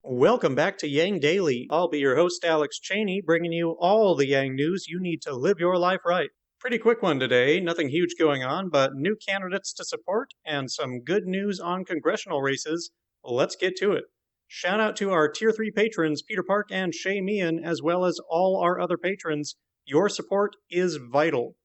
Welcome back to Yang Daily. I'll be your host, Alex Cheney, bringing you all the Yang news you need to live your life right. Pretty quick one today, nothing huge going on, but new candidates to support and some good news on congressional races. Let's get to it. Shout out to our Tier 3 patrons, Peter Park and Shay Meehan, as well as all our other patrons. Your support is vital.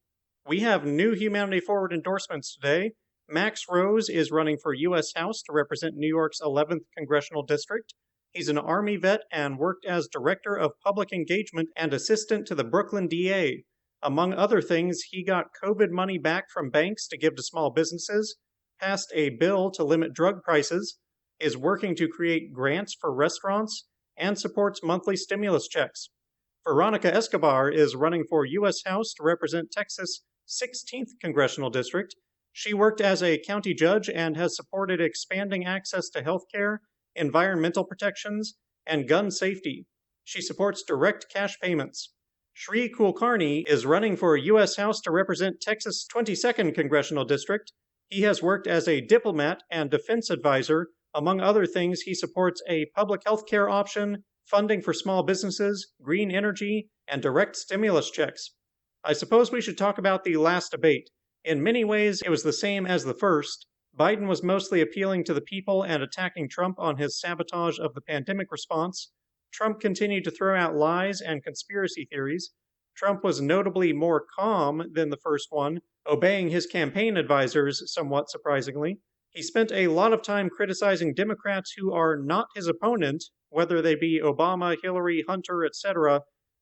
We have new Humanity Forward endorsements today. Max Rose is running for U.S. House to represent New York's 11th Congressional District. He's an Army vet and worked as Director of Public Engagement and Assistant to the Brooklyn DA. Among other things, he got COVID money back from banks to give to small businesses, passed a bill to limit drug prices, is working to create grants for restaurants, and supports monthly stimulus checks. Veronica Escobar is running for U.S. House to represent Texas' 16th Congressional District. She worked as a county judge and has supported expanding access to health care, environmental protections, and gun safety. She supports direct cash payments. Shri Kulkarni is running for U.S. House to represent Texas' 22nd Congressional District. He has worked as a diplomat and defense advisor. Among other things, he supports a public health care option, funding for small businesses, green energy, and direct stimulus checks. I suppose we should talk about the last debate. In many ways, it was the same as the first. Biden was mostly appealing to the people and attacking Trump on his sabotage of the pandemic response. Trump continued to throw out lies and conspiracy theories. Trump was notably more calm than the first one, obeying his campaign advisors somewhat surprisingly. He spent a lot of time criticizing Democrats who are not his opponent, whether they be Obama, Hillary, Hunter, etc.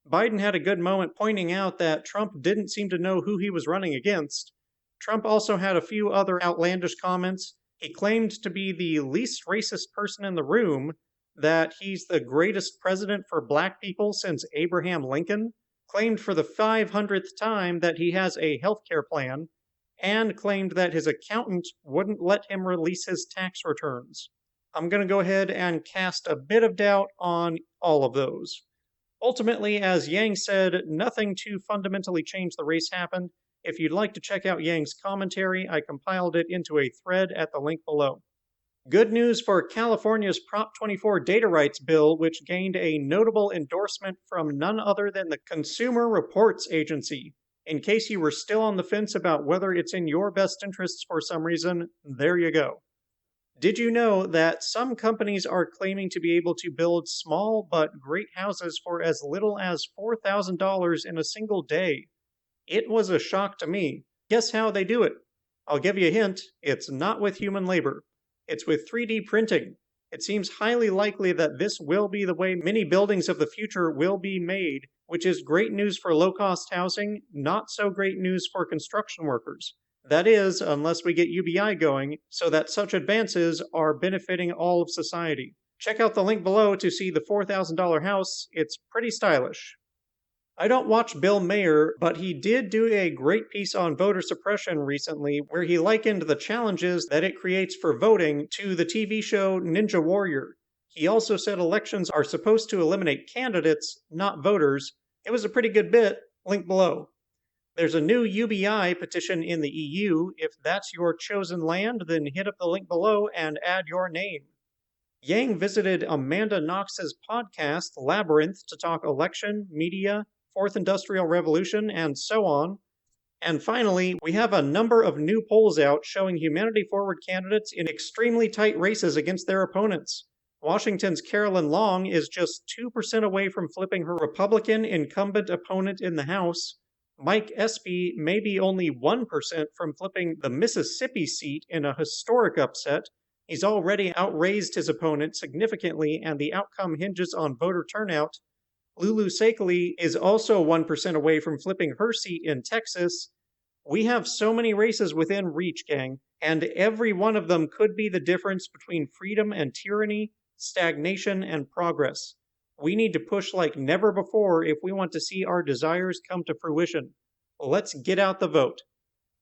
Biden had a good moment pointing out that Trump didn't seem to know who he was running against. Trump also had a few other outlandish comments. He claimed to be the least racist person in the room, that he's the greatest president for black people since Abraham Lincoln, claimed for the 500th time that he has a health care plan, and claimed that his accountant wouldn't let him release his tax returns. I'm going to go ahead and cast a bit of doubt on all of those. Ultimately, as Yang said, nothing too fundamentally changed the race happened. If you'd like to check out Yang's commentary, I compiled it into a thread at the link below. Good news for California's Prop 24 data rights bill, which gained a notable endorsement from none other than the Consumer Reports Agency. In case you were still on the fence about whether it's in your best interests for some reason, there you go. Did you know that some companies are claiming to be able to build small but great houses for as little as $4,000 in a single day? It was a shock to me. Guess how they do it? I'll give you a hint. It's not with human labor. It's with 3D printing. It seems highly likely that this will be the way many buildings of the future will be made, which is great news for low-cost housing, not so great news for construction workers. That is, unless we get UBI going, so that such advances are benefiting all of society. Check out the link below to see the $4,000 house. It's pretty stylish. I don't watch Bill Maher, but he did do a great piece on voter suppression recently where he likened the challenges that it creates for voting to the TV show Ninja Warrior. He also said elections are supposed to eliminate candidates, not voters. It was a pretty good bit. Link below. There's a new UBI petition in the EU. If that's your chosen land, then hit up the link below and add your name. Yang visited Amanda Knox's podcast, Labyrinth, to talk election, media, Fourth Industrial Revolution, and so on. And finally, we have a number of new polls out showing Humanity Forward candidates in extremely tight races against their opponents. Washington's Carolyn Long is just 2% away from flipping her Republican incumbent opponent in the House. Mike Espy may be only 1% from flipping the Mississippi seat in a historic upset. He's already outraised his opponent significantly, and the outcome hinges on voter turnout. Lulu is also 1% away from flipping her seat in Texas. We have so many races within reach, gang, and every one of them could be the difference between freedom and tyranny, stagnation and progress. We need to push like never before if we want to see our desires come to fruition. Let's get out the vote.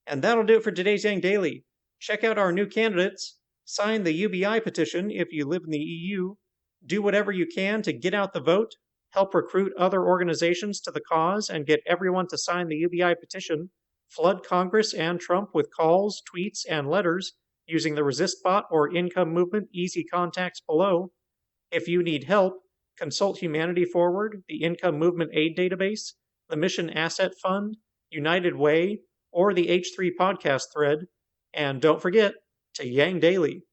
And that'll do it for today's Yang Daily. Check out our new candidates. Sign the UBI petition if you live in the EU. Do whatever you can to get out the vote. Help recruit other organizations to the cause and get everyone to sign the UBI petition. Flood Congress and Trump with calls, tweets, and letters using the Resist bot or Income Movement easy contacts below. If you need help, consult Humanity Forward, the Income Movement Aid Database, the Mission Asset Fund, United Way, or the H3 podcast thread. And don't forget to Yang Daily.